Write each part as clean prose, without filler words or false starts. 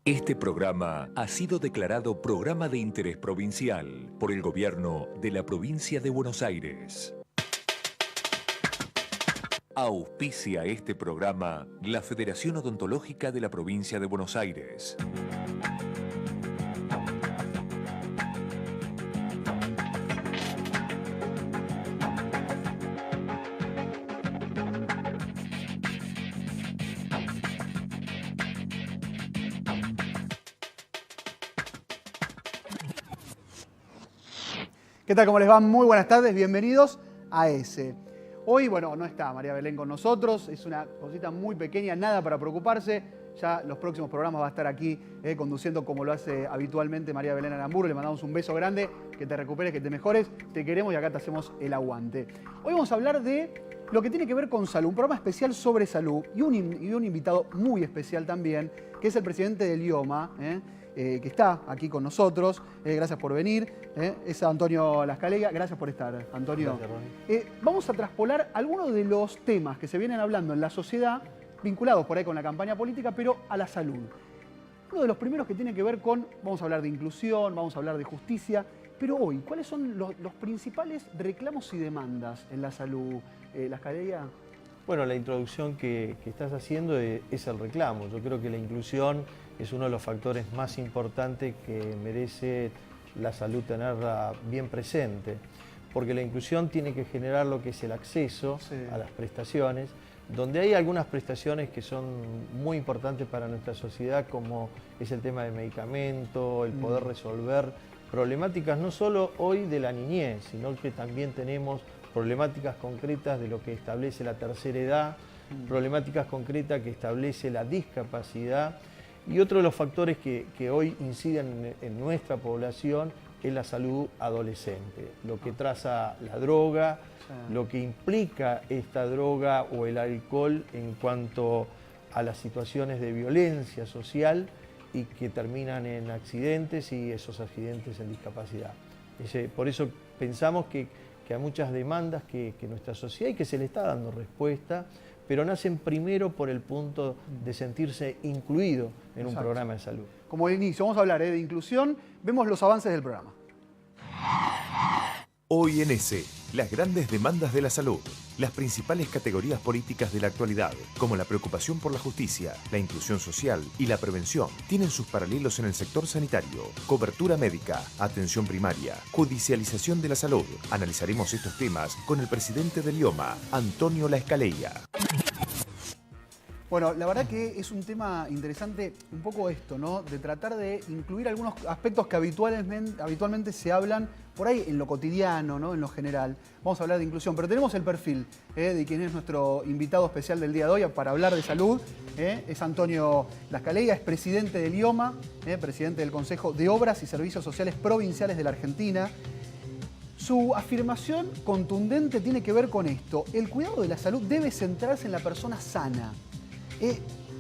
Este programa ha sido declarado Programa de Interés Provincial por el Gobierno de la Provincia de Buenos Aires. Auspicia este programa la Federación Odontológica de la Provincia de Buenos Aires. ¿Qué tal? ¿Cómo les va? Muy buenas tardes, bienvenidos a ESE. Hoy, bueno, no está María Belén con nosotros, es una cosita muy pequeña, nada para preocuparse. Ya los próximos programas va a estar aquí conduciendo como lo hace habitualmente María Belén Aramburu. Le mandamos un beso grande, que te recuperes, que te mejores, te queremos y acá te hacemos el aguante. Hoy vamos a hablar de lo que tiene que ver con salud, un programa especial sobre salud y un invitado muy especial también, que es el presidente del IOMA, que está aquí con nosotros. Gracias por venir. Es Antonio La Escalera. Gracias por estar, Antonio. Gracias, Vamos a traspolar algunos de los temas que se vienen hablando en la sociedad, vinculados por ahí con la campaña política, pero a la salud. Uno de los primeros que tiene que ver con, vamos a hablar de inclusión, vamos a hablar de justicia, pero hoy, ¿cuáles son los principales reclamos y demandas en la salud? La Escalera. Bueno, la introducción que estás haciendo es el reclamo. Yo creo que la inclusión es uno de los factores más importantes que merece la salud tenerla bien presente, porque la inclusión tiene que generar lo que es el acceso a las prestaciones, donde hay algunas prestaciones que son muy importantes para nuestra sociedad, como es el tema de medicamento, el poder resolver problemáticas no solo hoy de la niñez, sino que también tenemos problemáticas concretas de lo que establece la tercera edad, problemáticas concretas que establece la discapacidad, y otro de los factores que hoy inciden en nuestra población es la salud adolescente, lo que traza la droga, lo que implica esta droga o el alcohol en cuanto a las situaciones de violencia social y que terminan en accidentes y esos accidentes en discapacidad. Por eso pensamos que hay muchas demandas que nuestra sociedad y que se le está dando respuesta, pero nacen primero por el punto de sentirse incluido en un programa de salud. Como el inicio, vamos a hablar de inclusión, vemos los avances del programa. Hoy en ESE, las grandes demandas de la salud, las principales categorías políticas de la actualidad, como la preocupación por la justicia, la inclusión social y la prevención, tienen sus paralelos en el sector sanitario, cobertura médica, atención primaria, judicialización de la salud. Analizaremos estos temas con el presidente del IOMA, Antonio La Escalera. Bueno, la verdad que es un tema interesante, un poco esto, ¿no? De tratar de incluir algunos aspectos que habitualmente se hablan por ahí en lo cotidiano, ¿no? En lo general. Vamos a hablar de inclusión, pero tenemos el perfil de quien es nuestro invitado especial del día de hoy para hablar de salud. Es Antonio La Escalera, es presidente del IOMA, presidente del Consejo de Obras y Servicios Sociales Provinciales de la Argentina. Su afirmación contundente tiene que ver con esto. El cuidado de la salud debe centrarse en la persona sana.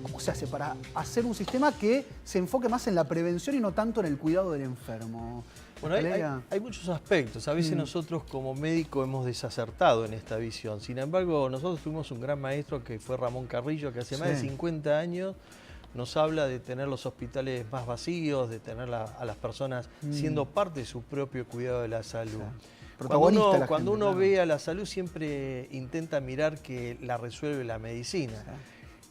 ¿Cómo se hace para hacer un sistema que se enfoque más en la prevención y no tanto en el cuidado del enfermo? Bueno, hay muchos aspectos. A veces nosotros como médicos hemos desacertado en esta visión. Sin embargo, nosotros tuvimos un gran maestro que fue Ramón Carrillo, que hace más de 50 años nos habla de tener los hospitales más vacíos, de tener a las personas siendo parte de su propio cuidado de la salud. Cuando uno ve a la salud siempre intenta mirar que la resuelve la medicina.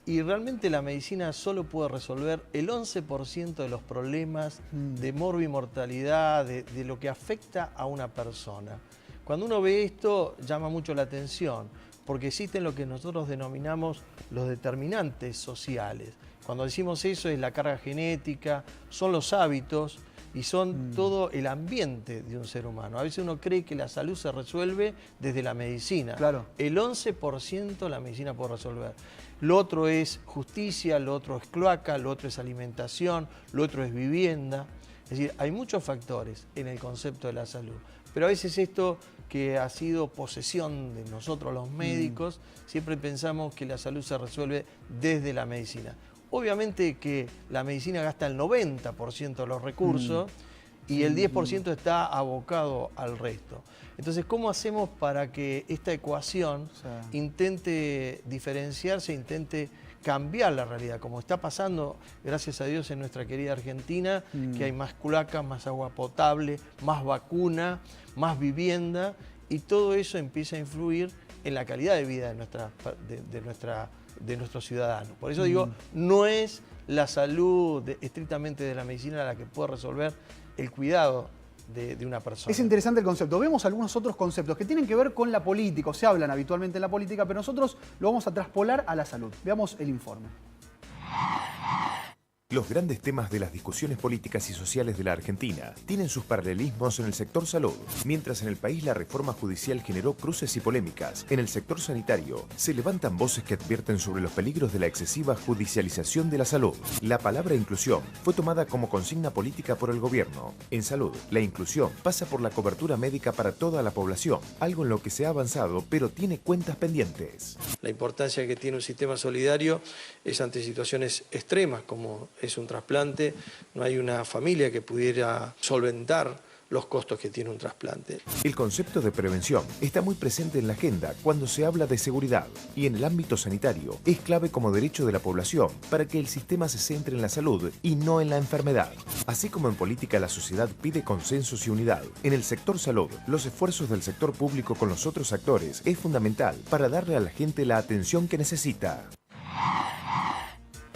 Y realmente la medicina solo puede resolver el 11% de los problemas de morbimortalidad, de lo que afecta a una persona. Cuando uno ve esto, llama mucho la atención, porque existen lo que nosotros denominamos los determinantes sociales. Cuando decimos eso es la carga genética, son los hábitos y son todo el ambiente de un ser humano. A veces uno cree que la salud se resuelve desde la medicina. Claro. El 11% la medicina puede resolver. Lo otro es justicia, lo otro es cloaca, lo otro es alimentación, lo otro es vivienda. Es decir, hay muchos factores en el concepto de la salud. Pero a veces esto que ha sido posesión de nosotros los médicos, siempre pensamos que la salud se resuelve desde la medicina. Obviamente que la medicina gasta el 90% de los recursos y el 10% está abocado al resto. Entonces, ¿cómo hacemos para que esta ecuación intente diferenciarse, intente cambiar la realidad, como está pasando, gracias a Dios, en nuestra querida Argentina, que hay más cloacas, más agua potable, más vacuna, más vivienda, y todo eso empieza a influir en la calidad de vida de nuestros ciudadanos. Por eso digo, no es la salud estrictamente de la medicina la que puede resolver el cuidado de una persona. Es interesante el concepto. Vemos algunos otros conceptos que tienen que ver con la política, o se hablan habitualmente en la política, pero nosotros lo vamos a traspolar a la salud. Veamos el informe. Los grandes temas de las discusiones políticas y sociales de la Argentina tienen sus paralelismos en el sector salud. Mientras en el país la reforma judicial generó cruces y polémicas, en el sector sanitario se levantan voces que advierten sobre los peligros de la excesiva judicialización de la salud. La palabra inclusión fue tomada como consigna política por el gobierno. En salud, la inclusión pasa por la cobertura médica para toda la población, algo en lo que se ha avanzado, pero tiene cuentas pendientes. La importancia que tiene un sistema solidario es ante situaciones extremas, como es un trasplante. No hay una familia que pudiera solventar los costos que tiene un trasplante. El concepto de prevención está muy presente en la agenda cuando se habla de seguridad, y en el ámbito sanitario es clave como derecho de la población para que el sistema se centre en la salud y no en la enfermedad. Así como en política la sociedad pide consensos y unidad, en el sector salud los esfuerzos del sector público con los otros actores es fundamental para darle a la gente la atención que necesita.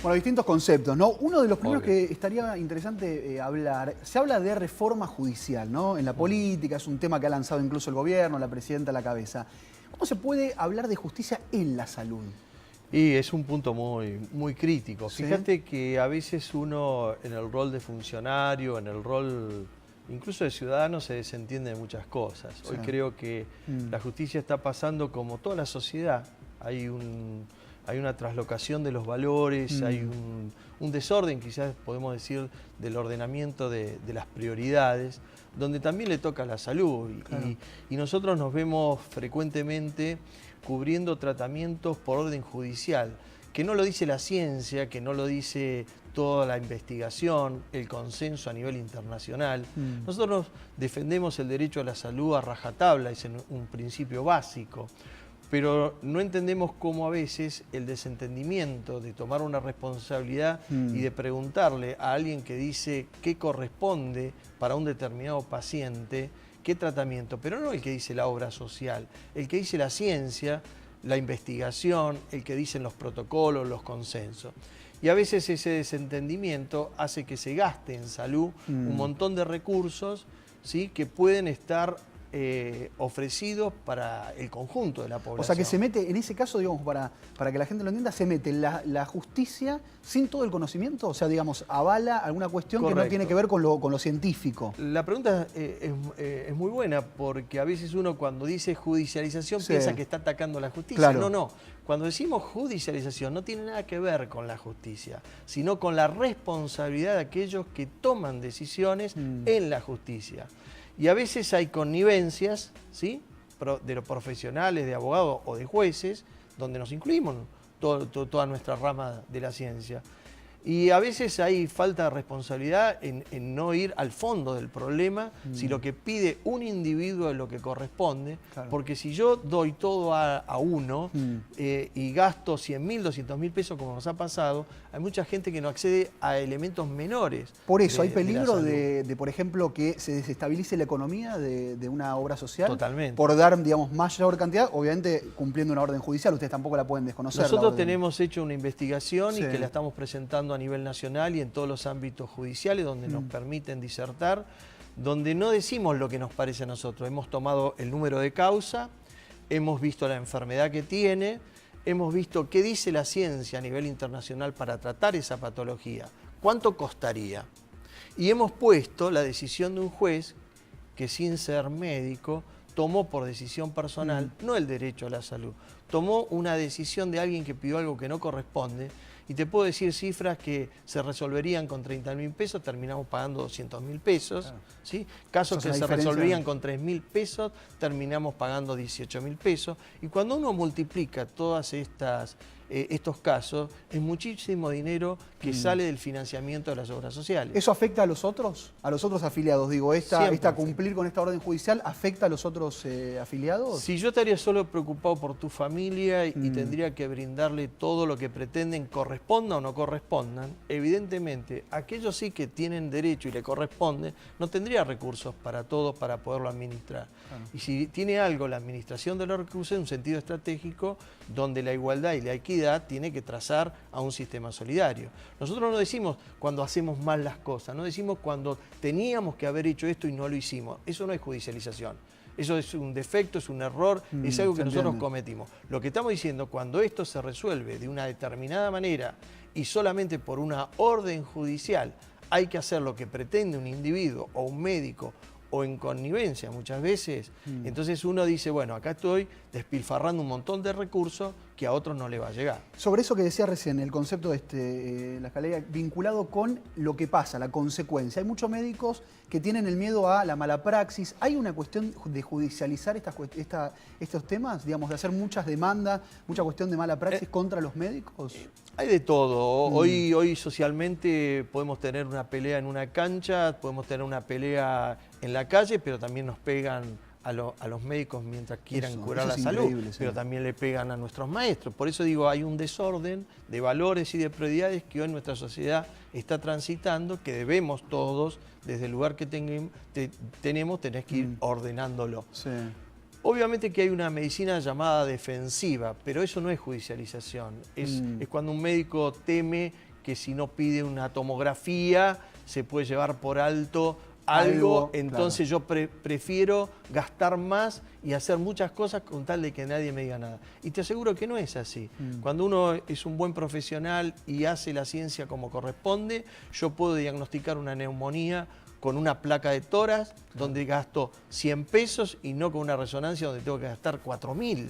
Bueno, distintos conceptos, ¿no? Uno de los primeros que estaría interesante hablar, se habla de reforma judicial, ¿no? En la política, es un tema que ha lanzado incluso el gobierno, la presidenta a la cabeza. ¿Cómo se puede hablar de justicia en la salud? Y es un punto muy crítico. ¿Sí? Fíjate que a veces uno en el rol de funcionario, en el rol incluso de ciudadano, se desentiende de muchas cosas. Sí. Hoy creo que la justicia está pasando como toda la sociedad. Hay una traslocación de los valores, hay un desorden, quizás podemos decir, del ordenamiento de las prioridades, donde también le toca la salud. Claro. Y nosotros nos vemos frecuentemente cubriendo tratamientos por orden judicial, que no lo dice la ciencia, que no lo dice toda la investigación, el consenso a nivel internacional. Nosotros defendemos el derecho a la salud a rajatabla, es un principio básico. Pero no entendemos cómo a veces el desentendimiento de tomar una responsabilidad y de preguntarle a alguien que dice qué corresponde para un determinado paciente, qué tratamiento, pero no el que dice la obra social, el que dice la ciencia, la investigación, el que dicen los protocolos, los consensos. Y a veces ese desentendimiento hace que se gaste en salud un montón de recursos, ¿sí?, que pueden estar ofrecidos para el conjunto de la población. O sea que se mete, en ese caso, digamos, para que la gente lo entienda, se mete la justicia sin todo el conocimiento, o sea, digamos, avala alguna cuestión que no tiene que ver con lo científico. La pregunta es muy buena, porque a veces uno cuando dice judicialización piensa que está atacando la justicia. Claro. No. Cuando decimos judicialización no tiene nada que ver con la justicia, sino con la responsabilidad de aquellos que toman decisiones en la justicia. Y a veces hay connivencias, ¿sí?, de los profesionales, de abogados o de jueces, donde nos incluimos toda nuestra rama de la ciencia. Y a veces hay falta de responsabilidad en no ir al fondo del problema, si lo que pide un individuo es lo que corresponde, porque si yo doy todo a uno y gasto 100.000, 200.000 pesos como nos ha pasado, hay mucha gente que no accede a elementos menores. Por eso, ¿hay peligro de, por ejemplo, que se desestabilice la economía de una obra social? Totalmente. Por dar, digamos, mayor cantidad, obviamente cumpliendo una orden judicial, ustedes tampoco la pueden desconocer. Nosotros tenemos hecho una investigación Sí. y que la estamos presentando a nivel nacional y en todos los ámbitos judiciales donde nos permiten disertar, donde no decimos lo que nos parece a nosotros. Hemos tomado el número de causa, hemos visto la enfermedad que tiene, hemos visto qué dice la ciencia a nivel internacional para tratar esa patología, cuánto costaría. Y hemos puesto la decisión de un juez que, sin ser médico, tomó por decisión personal, no el derecho a la salud, tomó una decisión de alguien que pidió algo que no corresponde. Y te puedo decir cifras que se resolverían con 30.000 pesos, terminamos pagando 200.000 pesos. Claro. ¿Sí? Casos que se diferencia. resolverían con 3.000 pesos, terminamos pagando 18.000 pesos. Y cuando uno multiplica todas estas estos casos, es muchísimo dinero que sale del financiamiento de las obras sociales. ¿Eso afecta a los otros afiliados? Digo, cumplir con esta orden judicial afecta a los otros afiliados. Si yo estaría solo preocupado por tu familia y tendría que brindarle todo lo que pretenden, corresponda o no correspondan, evidentemente aquellos sí que tienen derecho y le corresponde, no tendría recursos para todos para poderlo administrar. Claro. Y si tiene algo la administración de los recursos en un sentido estratégico, donde la igualdad y la equidad tiene que trazar a un sistema solidario. Nosotros no decimos cuando hacemos mal las cosas, no decimos cuando teníamos que haber hecho esto y no lo hicimos. Eso no es judicialización. Eso es un defecto, es un error, es algo que nosotros cometimos. Lo que estamos diciendo, cuando esto se resuelve de una determinada manera y solamente por una orden judicial hay que hacer lo que pretende un individuo o un médico o en connivencia muchas veces, entonces uno dice, bueno, acá estoy despilfarrando un montón de recursos que a otros no le va a llegar. Sobre eso que decía recién, el concepto de la escalera vinculado con lo que pasa, la consecuencia. Hay muchos médicos que tienen el miedo a la mala praxis. ¿Hay una cuestión de judicializar estos temas? Digamos, de hacer muchas demandas, mucha cuestión de mala praxis contra los médicos. Hay de todo. Hoy socialmente podemos tener una pelea en una cancha, podemos tener una pelea en la calle, pero también nos pegan a los médicos mientras quieran curar la salud, pero también le pegan a nuestros maestros. Por eso digo, hay un desorden de valores y de prioridades que hoy nuestra sociedad está transitando, que debemos todos, desde el lugar que tenemos, tenés que ir ordenándolo. Sí. Obviamente que hay una medicina llamada defensiva, pero eso no es judicialización. Es cuando un médico teme que si no pide una tomografía se puede llevar por alto algo, entonces yo prefiero gastar más y hacer muchas cosas con tal de que nadie me diga nada. Y te aseguro que no es así. Cuando uno es un buen profesional y hace la ciencia como corresponde, yo puedo diagnosticar una neumonía con una placa de tórax donde gasto 100 pesos y no con una resonancia donde tengo que gastar 4.000.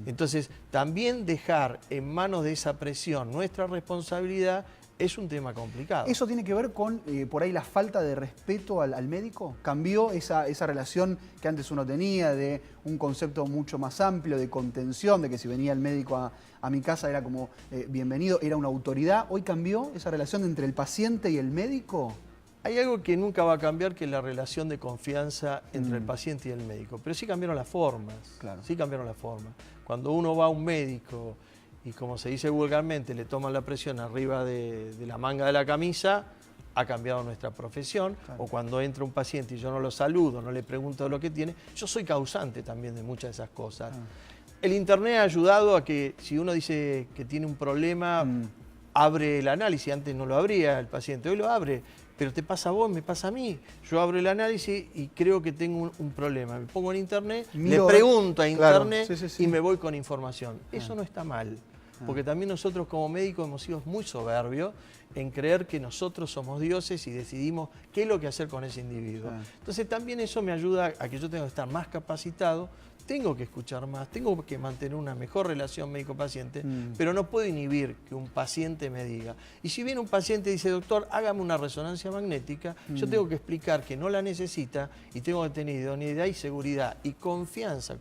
Entonces, también dejar en manos de esa presión nuestra responsabilidad es un tema complicado. ¿Eso tiene que ver con, por ahí, la falta de respeto al médico? ¿Cambió esa relación que antes uno tenía de un concepto mucho más amplio de contención, de que si venía el médico a mi casa era como bienvenido, era una autoridad? ¿Hoy cambió esa relación entre el paciente y el médico? Hay algo que nunca va a cambiar, que es la relación de confianza entre el paciente y el médico. Pero sí cambiaron las formas. Claro. Sí cambiaron las formas. Cuando uno va a un médico y, como se dice vulgarmente, le toman la presión arriba de la manga de la camisa, ha cambiado nuestra profesión. Claro. O cuando entra un paciente y yo no lo saludo, no le pregunto lo que tiene, yo soy causante también de muchas de esas cosas. El internet ha ayudado a que si uno dice que tiene un problema, abre el análisis. Antes no lo abría el paciente, hoy lo abre. Pero te pasa a vos, me pasa a mí. Yo abro el análisis y creo que tengo un problema. Me pongo en internet, le pregunto a internet y me voy con información. Eso no está mal, porque también nosotros como médicos hemos sido muy soberbios en creer que nosotros somos dioses y decidimos qué es lo que hacer con ese individuo. Entonces también eso me ayuda a que yo tenga que estar más capacitado, tengo que escuchar más, tengo que mantener una mejor relación médico-paciente, pero no puedo inhibir que un paciente me diga. Y si viene un paciente y dice, doctor, hágame una resonancia magnética, yo tengo que explicar que no la necesita y tengo que tener idoneidad y seguridad y confianza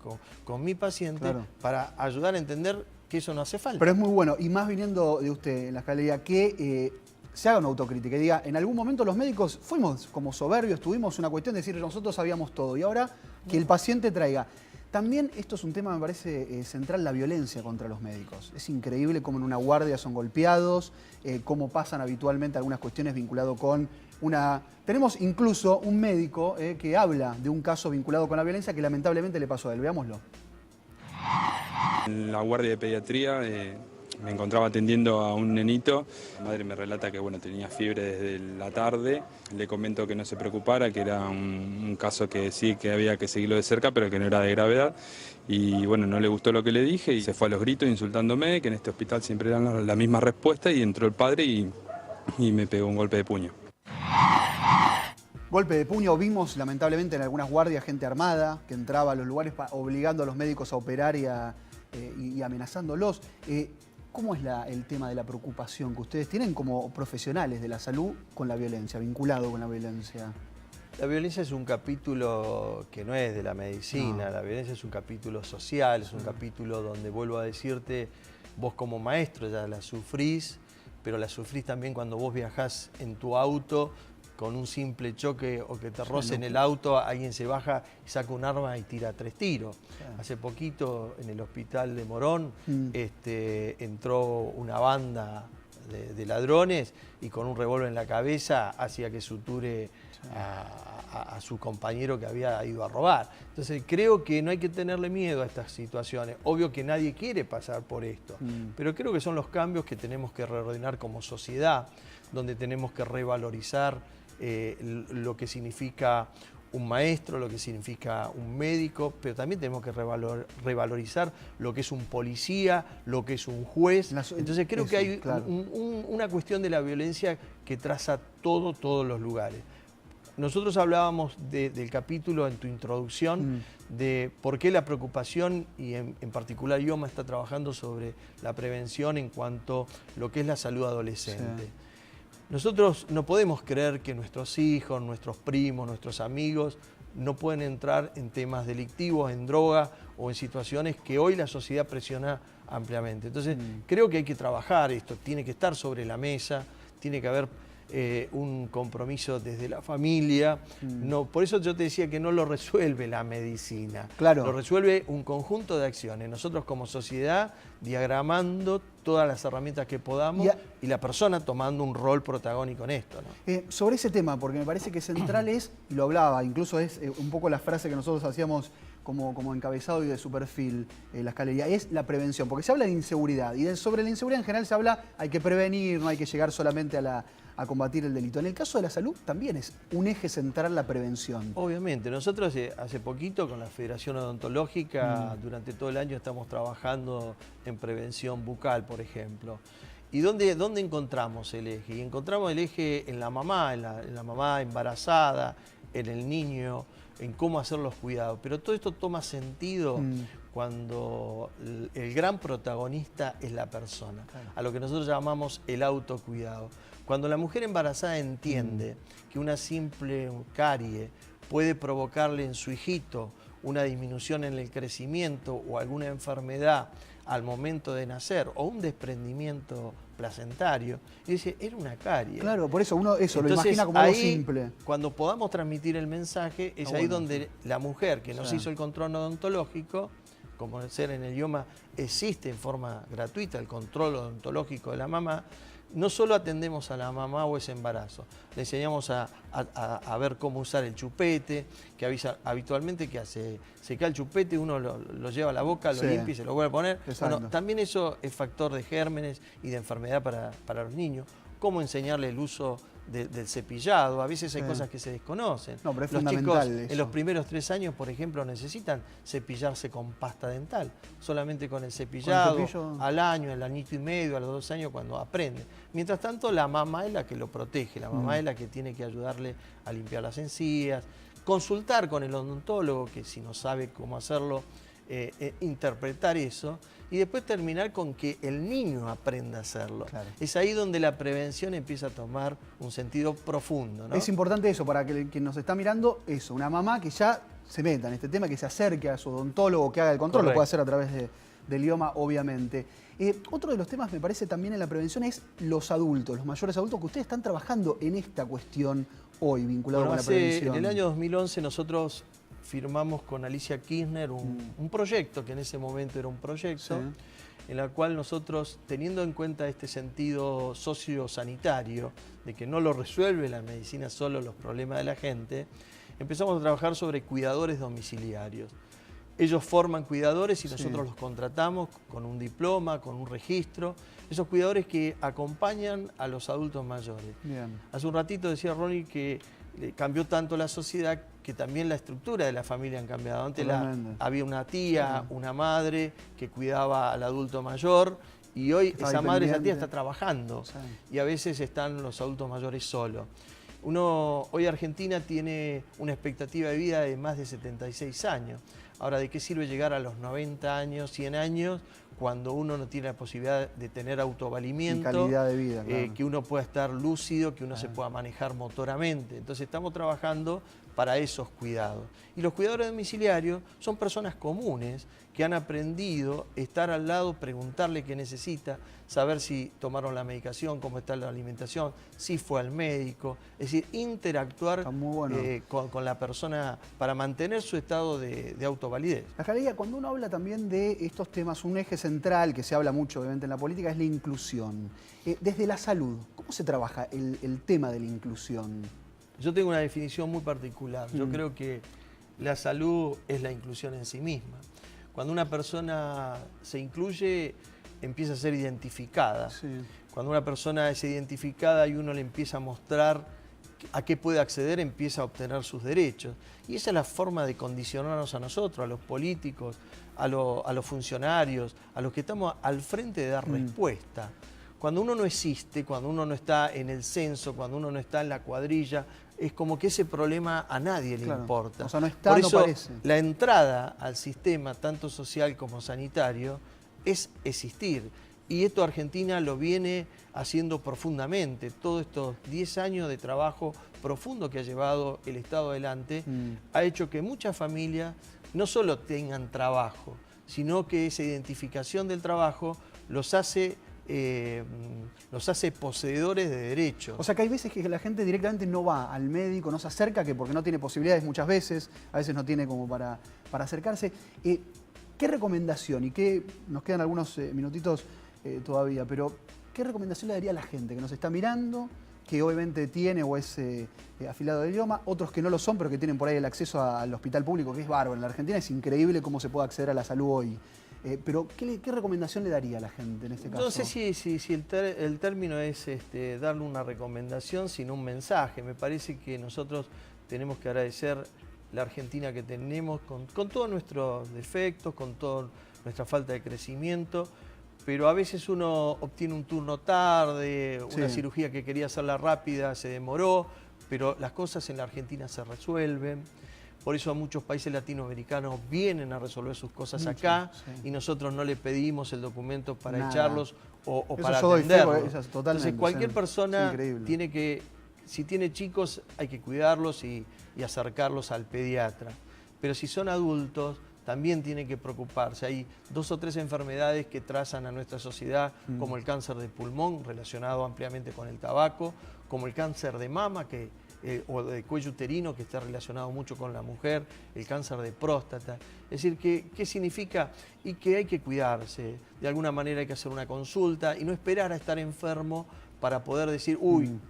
con mi paciente para ayudar a entender que eso no hace falta. Pero es muy bueno, y más viniendo de usted en la escalera, que se haga una autocrítica y diga, en algún momento los médicos fuimos como soberbios, tuvimos una cuestión de decir, nosotros sabíamos todo, y ahora que el paciente traiga. También esto es un tema, me parece, central, la violencia contra los médicos. Es increíble cómo en una guardia son golpeados, cómo pasan habitualmente algunas cuestiones vinculadas con una... Tenemos incluso un médico que habla de un caso vinculado con la violencia que lamentablemente le pasó a él. Veámoslo. En la guardia de pediatría me encontraba atendiendo a un nenito. La madre me relata que tenía fiebre desde la tarde. Le comento que no se preocupara, que era un caso que sí, que había que seguirlo de cerca, pero que no era de gravedad. Y no le gustó lo que le dije y se fue a los gritos insultándome, que en este hospital siempre dan la misma respuesta, y entró el padre y me pegó un golpe de puño. Golpe de puño, vimos lamentablemente en algunas guardias gente armada que entraba a los lugares obligando a los médicos a operar y amenazándolos. ¿Cómo es el tema de la preocupación que ustedes tienen como profesionales de la salud con la violencia, vinculado con la violencia? La violencia es un capítulo que no es de la medicina, la violencia es un capítulo social, es un capítulo donde, vuelvo a decirte, vos como maestro ya la sufrís, pero la sufrís también cuando vos viajás en tu auto con un simple choque o que te roce en el auto, alguien se baja y saca un arma y tira 3 tiros. Hace poquito en el hospital de Morón entró una banda de ladrones y con un revólver en la cabeza hacía que suture a su compañero que había ido a robar. Entonces creo que no hay que tenerle miedo a estas situaciones. Obvio que nadie quiere pasar por esto, pero creo que son los cambios que tenemos que reordenar como sociedad, donde tenemos que revalorizar lo que significa un maestro, lo que significa un médico, pero también tenemos que revalorizar lo que es un policía, lo que es un juez. Entonces creo que hay una cuestión de la violencia que traza todos los lugares. Nosotros hablábamos del capítulo en tu introducción de por qué la preocupación, y en particular IOMA está trabajando sobre la prevención en cuanto a lo que es la salud adolescente. Sí. Nosotros no podemos creer que nuestros hijos, nuestros primos, nuestros amigos no pueden entrar en temas delictivos, en droga o en situaciones que hoy la sociedad presiona ampliamente. Entonces creo que hay que trabajar esto, tiene que estar sobre la mesa, tiene que haber un compromiso desde la familia. No, por eso yo te decía que no lo resuelve la medicina, lo resuelve un conjunto de acciones. Nosotros como sociedad diagramando todas las herramientas que podamos y la persona tomando un rol protagónico en esto, ¿no? Sobre ese tema, porque me parece que central es, y lo hablaba, incluso es un poco la frase que nosotros hacíamos como encabezado y de su perfil, la escalería, es la prevención, porque se habla de inseguridad, y sobre la inseguridad en general se habla, hay que prevenir, no hay que llegar solamente a combatir el delito. En el caso de la salud también es un eje central la prevención. Obviamente, nosotros hace poquito con la Federación Odontológica durante todo el año estamos trabajando en prevención bucal, por ejemplo. ¿Y dónde encontramos el eje? Y encontramos el eje en la mamá, en la mamá embarazada, en el niño, en cómo hacer los cuidados. Pero todo esto toma sentido cuando el gran protagonista es la persona, a lo que nosotros llamamos el autocuidado. Cuando la mujer embarazada entiende que una simple carie puede provocarle en su hijito una disminución en el crecimiento o alguna enfermedad al momento de nacer o un desprendimiento placentario, y dice, era una carie. Claro, por eso uno lo imagina como algo simple. Cuando podamos transmitir el mensaje, es ahí donde la mujer que nos hizo el control odontológico, como ser en el IOMA existe en forma gratuita el control odontológico de la mamá, no solo atendemos a la mamá o ese embarazo, le enseñamos a ver cómo usar el chupete, que avisa habitualmente que se cae el chupete, uno lo lleva a la boca, lo limpia y se lo vuelve a poner. Bueno, también eso es factor de gérmenes y de enfermedad para los niños. Cómo enseñarle el uso del cepillado, a veces hay cosas que se desconocen. No, pero es los fundamental chicos eso. En los primeros 3 años, por ejemplo, necesitan cepillarse con pasta dental, solamente con el cepillado, al año, al añito y medio, a los 2 años cuando aprenden. Mientras tanto, la mamá es la que lo protege, la mamá es la que tiene que ayudarle a limpiar las encías, consultar con el odontólogo, que si no sabe cómo hacerlo, interpretar eso, y después terminar con que el niño aprenda a hacerlo. Claro. Es ahí donde la prevención empieza a tomar un sentido profundo, ¿no? Es importante eso, para que nos está mirando, eso, una mamá que ya se meta en este tema, que se acerque a su odontólogo, que haga el control, lo puede hacer a través del IOMA, obviamente. Otro de los temas, me parece, también en la prevención es los adultos, los mayores adultos, que ustedes están trabajando en esta cuestión hoy, vinculado con la prevención. En el año 2011 nosotros firmamos con Alicia Kirchner un proyecto, que en ese momento era un proyecto, en la cual nosotros, teniendo en cuenta este sentido sociosanitario, de que no lo resuelve la medicina solo los problemas de la gente, empezamos a trabajar sobre cuidadores domiciliarios. Ellos forman cuidadores y nosotros los contratamos con un diploma, con un registro. Esos cuidadores que acompañan a los adultos mayores. Bien. Hace un ratito decía Ronnie que cambió tanto la sociedad que también la estructura de la familia han cambiado. Antes había una tía, una madre que cuidaba al adulto mayor y hoy esa madre, esa tía está trabajando y a veces están los adultos mayores solos. Hoy Argentina tiene una expectativa de vida de más de 76 años. Ahora, ¿de qué sirve llegar a los 90 años, 100 años, cuando uno no tiene la posibilidad de tener autovalimiento, calidad de vida, que uno pueda estar lúcido, que uno se pueda manejar motoramente? Entonces estamos trabajando para esos cuidados. Y los cuidadores domiciliarios son personas comunes que han aprendido a estar al lado, preguntarle qué necesita, saber si tomaron la medicación, cómo está la alimentación, si fue al médico, es decir, interactuar con la persona para mantener su estado de autovalidez. La Scaleya, cuando uno habla también de estos temas, un eje central que se habla mucho obviamente en la política es la inclusión. Desde la salud, ¿cómo se trabaja el tema de la inclusión? Yo tengo una definición muy particular. Yo creo que la salud es la inclusión en sí misma. Cuando una persona se incluye, empieza a ser identificada. Sí. Cuando una persona es identificada y uno le empieza a mostrar a qué puede acceder, empieza a obtener sus derechos. Y esa es la forma de condicionarnos a nosotros, a los políticos, a los funcionarios, a los que estamos al frente de dar respuesta. Cuando uno no existe, cuando uno no está en el censo, cuando uno no está en la cuadrilla, es como que ese problema a nadie le importa. O sea, no está, por eso, no parece. La entrada al sistema, tanto social como sanitario, es existir. Y esto Argentina lo viene haciendo profundamente. Todos estos 10 años de trabajo profundo que ha llevado el Estado adelante ha hecho que muchas familias no solo tengan trabajo, sino que esa identificación del trabajo los hace poseedores de derechos. O sea que hay veces que la gente directamente no va al médico, no se acerca, que porque no tiene posibilidades muchas veces, a veces no tiene como para acercarse. ¿Qué recomendación, y nos quedan algunos minutitos todavía, pero qué recomendación le daría a la gente que nos está mirando, que obviamente tiene o es afiliado del idioma, otros que no lo son, pero que tienen por ahí el acceso al hospital público, que es bárbaro? En la Argentina es increíble cómo se puede acceder a la salud hoy. Pero, ¿qué recomendación le daría a la gente en este caso? No sé si el término es darle una recomendación, sino un mensaje. Me parece que nosotros tenemos que agradecer la Argentina que tenemos con todos nuestros defectos, con toda nuestra falta de crecimiento, pero a veces uno obtiene un turno tarde, una cirugía que quería hacerla rápida se demoró, pero las cosas en la Argentina se resuelven. Por eso muchos países latinoamericanos vienen a resolver sus cosas acá y nosotros no le pedimos el documento para echarlos o para atenderlos. Entonces cualquier persona tiene que, si tiene chicos, hay que cuidarlos y acercarlos al pediatra. Pero si son adultos, también tienen que preocuparse. Hay 2 o 3 enfermedades que trazan a nuestra sociedad, como el cáncer de pulmón, relacionado ampliamente con el tabaco, como el cáncer de mama, o de cuello uterino, que está relacionado mucho con la mujer, el cáncer de próstata. Es decir, ¿qué significa? Y que hay que cuidarse. De alguna manera hay que hacer una consulta y no esperar a estar enfermo para poder decir,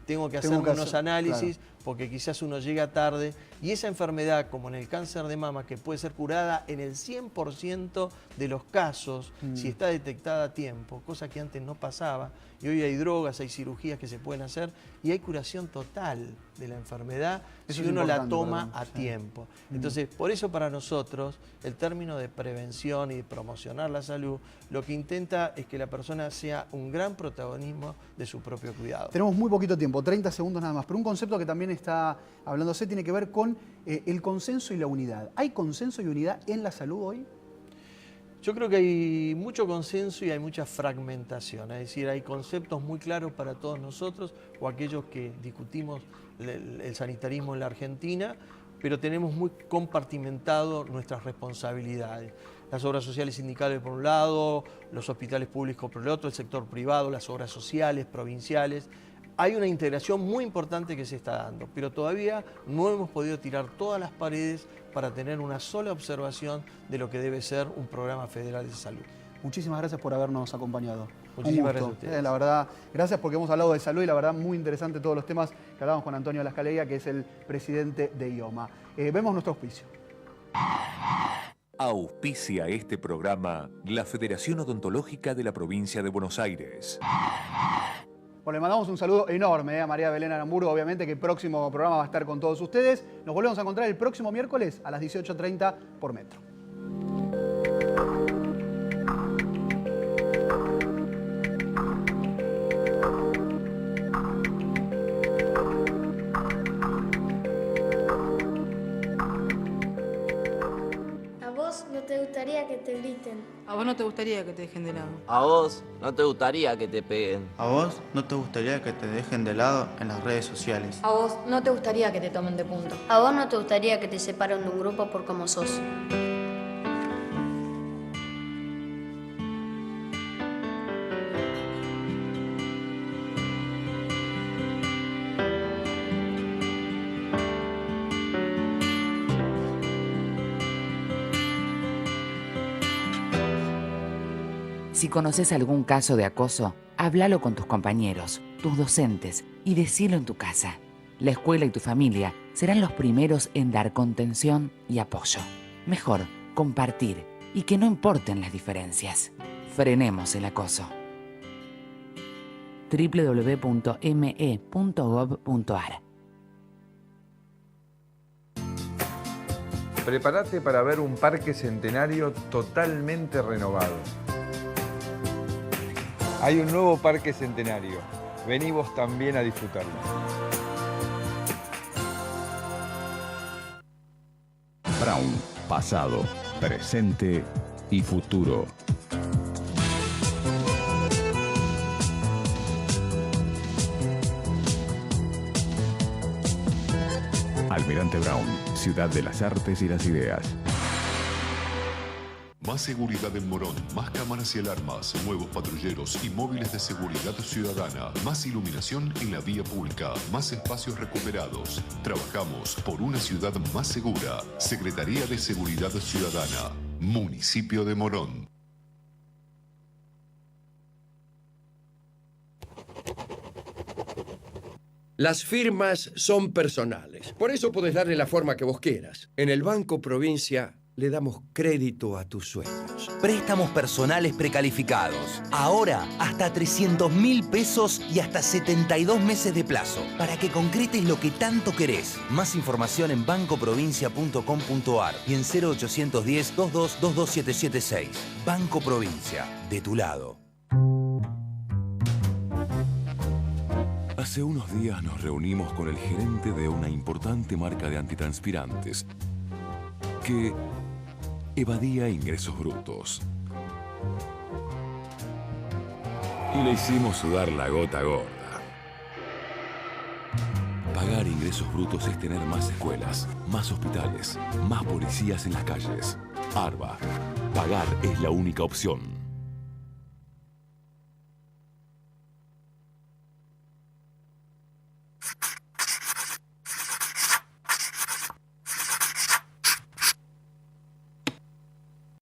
tengo que hacerme unos análisis, porque quizás uno llega tarde. Y esa enfermedad, como en el cáncer de mama, que puede ser curada en el 100% de los casos, si está detectada a tiempo, cosa que antes no pasaba, y hoy hay drogas, hay cirugías que se pueden hacer, y hay curación total de la enfermedad si uno la toma a tiempo. Entonces, por eso para nosotros, el término de prevención y de promocionar la salud, lo que intenta es que la persona sea un gran protagonismo de su propio cuidado. Tenemos muy poquito tiempo, 30 segundos nada más, pero un concepto que también está hablándose tiene que ver con el consenso y la unidad. ¿Hay consenso y unidad en la salud hoy? Yo creo que hay mucho consenso y hay mucha fragmentación, es decir, hay conceptos muy claros para todos nosotros o aquellos que discutimos el sanitarismo en la Argentina, pero tenemos muy compartimentado nuestras responsabilidades. Las obras sociales sindicales por un lado, los hospitales públicos por el otro, el sector privado, las obras sociales, provinciales. Hay una integración muy importante que se está dando, pero todavía no hemos podido tirar todas las paredes para tener una sola observación de lo que debe ser un programa federal de salud. Muchísimas gracias por habernos acompañado. Muchísimas gracias a ustedes. La verdad, gracias porque hemos hablado de salud y la verdad muy interesante todos los temas que hablamos con Antonio La Scaleya, que es el presidente de IOMA. Vemos nuestro auspicio. Auspicia este programa la Federación Odontológica de la Provincia de Buenos Aires. Bueno, le mandamos un saludo enorme a María Belén Aramburgo, obviamente que el próximo programa va a estar con todos ustedes. Nos volvemos a encontrar el próximo miércoles a las 18:30 por Metro. ¿A vos no te gustaría que te griten? molesten. ¿A vos no te gustaría que te dejen de lado? ¿A vos no te gustaría que te peguen? ¿A vos no te gustaría que te dejen de lado en las redes sociales? ¿A vos no te gustaría que te tomen de punto? ¿A vos no te gustaría que te separen de un grupo por cómo sos? Si conoces algún caso de acoso, háblalo con tus compañeros, tus docentes y decilo en tu casa. La escuela y tu familia serán los primeros en dar contención y apoyo. Mejor compartir y que no importen las diferencias. Frenemos el acoso. www.me.gov.ar. Prepárate para ver un parque centenario totalmente renovado. Hay un nuevo parque centenario. Vení vos también a disfrutarlo. Brown, pasado, presente y futuro. Almirante Brown, ciudad de las artes y las ideas. Más seguridad en Morón, más cámaras y alarmas, nuevos patrulleros y móviles de seguridad ciudadana, más iluminación en la vía pública, más espacios recuperados. Trabajamos por una ciudad más segura. Secretaría de Seguridad Ciudadana, Municipio de Morón. Las firmas son personales, por eso podés darle la forma que vos quieras. En el Banco Provincia le damos crédito a tus sueños. Préstamos personales precalificados. Ahora, hasta 300.000 pesos y hasta 72 meses de plazo. Para que concretes lo que tanto querés. Más información en bancoprovincia.com.ar y en 0810-22-22776. Banco Provincia, de tu lado. Hace unos días nos reunimos con el gerente de una importante marca de antitranspirantes que evadía ingresos brutos. Y le hicimos sudar la gota gorda. Pagar ingresos brutos es tener más escuelas, más hospitales, más policías en las calles. ARBA. Pagar es la única opción.